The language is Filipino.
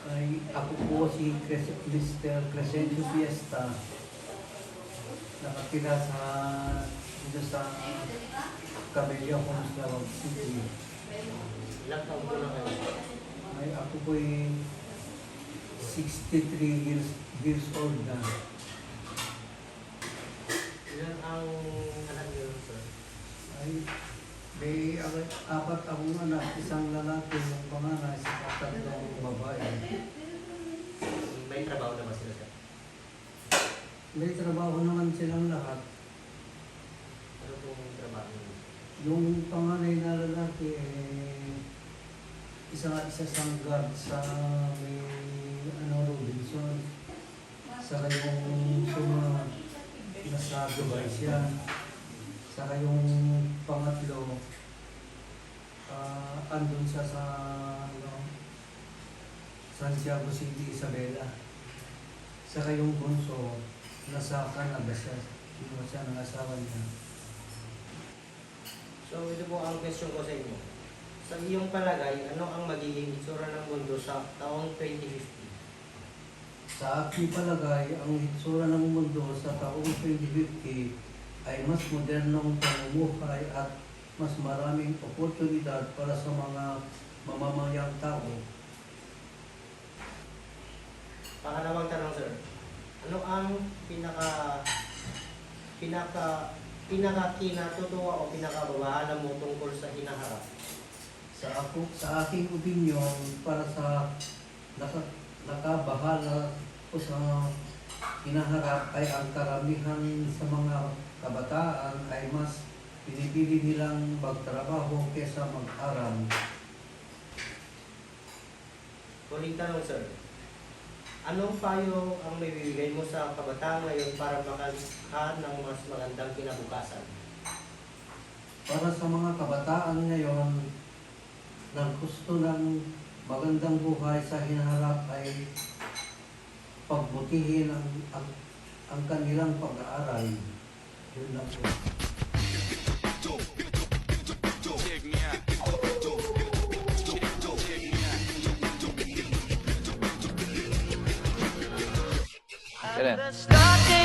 Ay, ako po si Mr. Crescencio Fiesta. Nakatira dito sa Cabello, Homes, City. Ilang taon ko na kayo? Ay, ako po ay 63 years old na. Ilan ang anak niyo, sir? Ay, may apat akong anak, isang lalaki, yung panganay, sa tatlong babae. May trabaho na ba sila, sir? May trabaho naman silang lahat. Ano pong trabaho niyo? Yung panganay na lalaki, isa sang guard sa may Robinson. Saka yung sumunod, nasa Dubai siya. Saka yung pangatlo, andun siya sa Santiago City, Isabela. Saka yung bunso, nasa Canada siya. Kinuha siya ng asawa niya. So, ito po ang question ko sa inyo. Sa iyong palagay, ano ang magiging itsura ng mundo sa taong 2050? Sa aking palagay, ang hitsura ng mundo sa taong 2050 ay mas modernong pamumuhay at mas maraming oportunidad para sa mga mamamayang tao. Pangalawang tanong, sir. Ano ang pinakakinatutuwa o pinakababahala mo tungkol sa hinaharap? Sa aking opinion, para sa nakabahala ko sa hinaharap ay ang karamihan sa mga kabataan ay mas pinipili nilang magtrabaho kaysa mag-aral. Huling tanong, sir. Anong payo ang may bibigay mo sa kabataan ngayon para makalikha ng mas magandang kinabukasan? Para sa mga kabataan ngayon na gusto ng magandang buhay sa hinaharap ay pagbutihin ang kanilang pag-aaral. Yun lang po. Kailan?